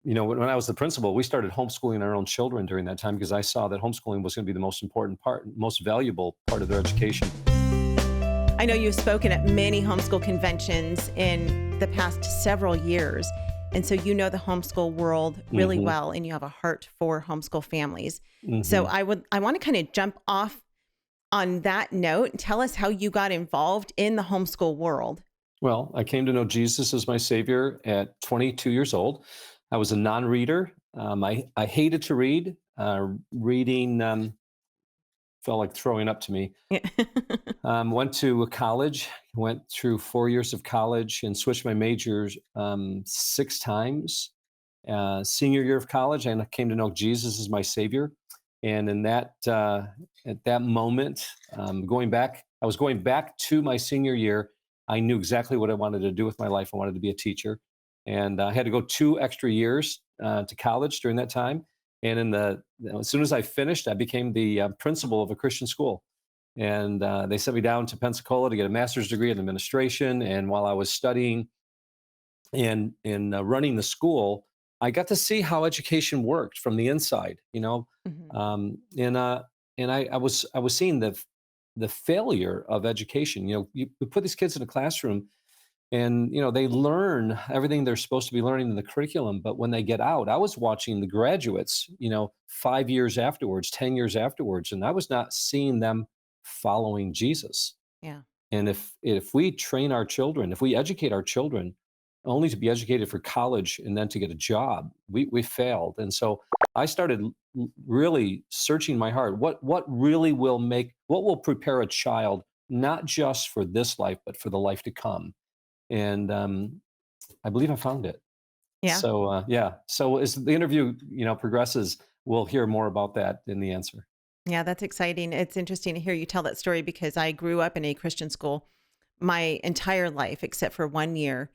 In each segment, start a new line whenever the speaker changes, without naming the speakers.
when I was the principal, we started homeschooling our own children during that time because I saw that homeschooling was going to be the most important part, most valuable part of their education.
I know you've spoken at many homeschool conventions in the past several years. And so you know the homeschool world really
Hmm.
well and you have a heart for homeschool families. So
Hmm.
I want to kind of jump off on that note and tell us how you got involved in the homeschool world.
Well, I came to know Jesus as my Savior at 22 years old. I was a non-reader. I hated to read. Reading felt like throwing up to me.
Yeah.
Went to a college, went through 4 years of college and switched my majors 6 times. Senior year of college, I came to know Jesus as my Savior. And at that moment, I was going back to my senior year. I knew exactly what I wanted to do with my life. I wanted to be a teacher. And I had to go 2 extra years to college during that time. And as soon as I finished, I became the principal of a Christian school. And they sent me down to Pensacola to get a master's degree in administration. And while I was studying and running the school, I got to see how education worked from the inside.
Mhm.
And I was seeing the failure of education. You put these kids in a classroom, and they learn everything they're supposed to be learning in the curriculum. But when they get out, I was watching the graduates. 5 years afterwards, 10 years afterwards, and I was not seeing them following Jesus.
Yeah.
And if we train our children, if we educate our children only to be educated for college and then to get a job, we failed. And so I started really searching my heart. What will prepare a child not just for this life, but for the life to come? And I believe I found it.
Yeah.
So yeah. So as the interview progresses, we'll hear more about that in the answer.
Yeah, that's exciting. It's interesting to hear you tell that story because I grew up in a Christian school my entire life except for 1 year.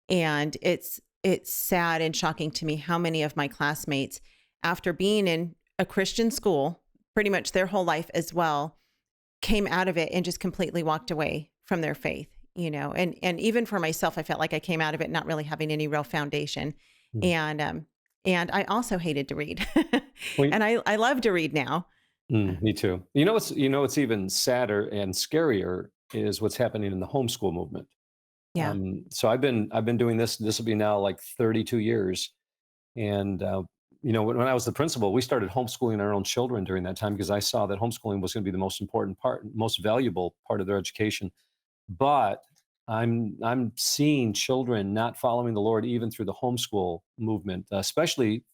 And it's sad and shocking to me how many of my classmates, after being in a Christian school pretty much their whole life as well, came out of it and just completely walked away from their faith. And even for myself, I felt like I came out of it not really having any real foundation.
Mm.
And I also hated to read.
Well,
And I love to read now.
me too. What's even sadder and scarier is what's happening in the homeschool movement.
Yeah.
So I've been doing this. This will be now like 32 years. And when I was the principal, we started homeschooling our own children during that time because I saw that homeschooling was going to be the most important part, most valuable part of their education. But I'm seeing children not following the Lord even through the homeschool movement, especially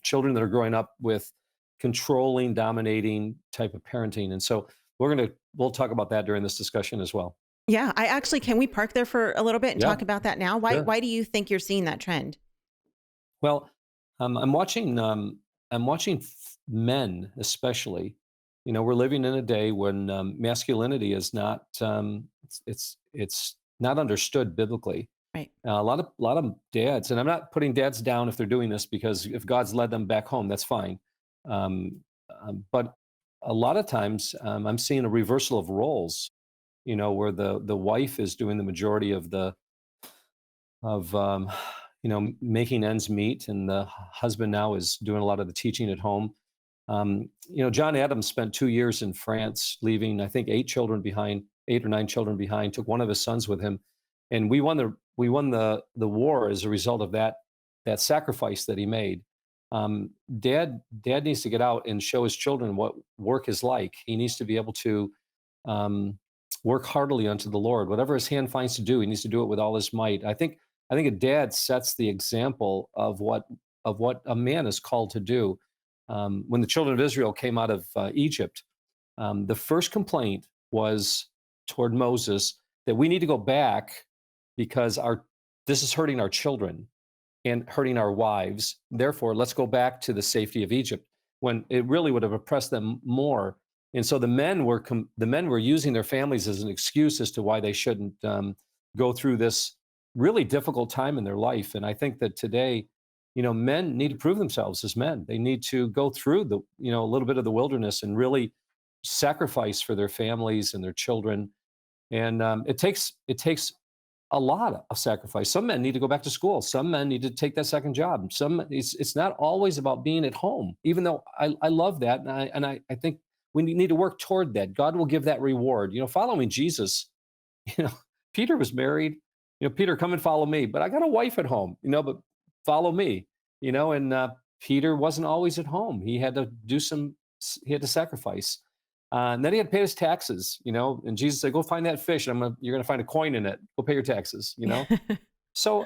children that are growing up with controlling, dominating type of parenting. And so we'll talk about that during this discussion as well.
Yeah, I actually can we park there for a little bit and
Yeah,
talk about that now? Why
sure.
why do you think you're seeing that trend?
Well, I'm watching men, especially. We're living in a day when masculinity is not it's not understood biblically.
Right.
A lot of dads, and I'm not putting dads down if they're doing this because if God's led them back home, that's fine. Um, but a lot of times, I'm seeing a reversal of roles. Where the wife is doing the majority of making ends meet, and the husband now is doing a lot of the teaching at home. John Adams spent 2 years in France, leaving I think 8 or 9 children behind. Took one of his sons with him, and we won the war as a result of that sacrifice that he made. Dad needs to get out and show his children what work is like. He needs to be able to um, work heartily unto the Lord. Whatever his hand finds to do, he needs to do it with all his might. I think a dad sets the example of what a man is called to do. When the children of Israel came out of Egypt, the first complaint was toward Moses that we need to go back because our this is hurting our children and hurting our wives. Therefore, let's go back to the safety of Egypt when it really would have oppressed them more. And so the men were using their families as an excuse as to why they shouldn't go through this really difficult time in their life. And I think that today, men need to prove themselves as men. They need to go through a little bit of the wilderness and really sacrifice for their families and their children. And it takes a lot of sacrifice. Some men need to go back to school. Some men need to take that second job. It's not always about being at home, even though I love that. I think we need to work toward that. God will give that reward. Following Jesus, you know, Peter was married. Peter, come and follow me. But I got a wife at home, but follow me, and Peter wasn't always at home. He had to he had to sacrifice. And then he had to pay his taxes, and Jesus said, go find that fish. And you're going to find a coin in it. Go pay your taxes. So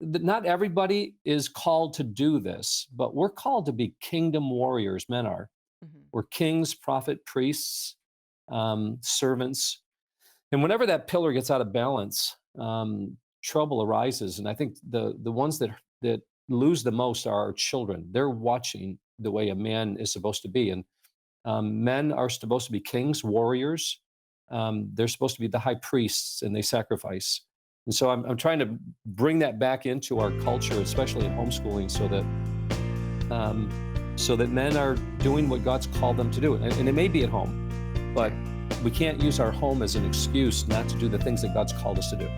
not everybody is called to do this, but we're called to be kingdom warriors. Men are.
Mhm.
We're kings, prophet, priests, servants. And whenever that pillar gets out of balance, trouble arises. And I think the ones that lose the most are our children. They're watching the way a man is supposed to be. And men are supposed to be kings, warriors. They're supposed to be the high priests, and they sacrifice. And so I'm trying to bring that back into our culture, especially in homeschooling, so that men are doing what God's called them to do. And it may be at home, but we can't use our home as an excuse not to do the things that God's called us to do.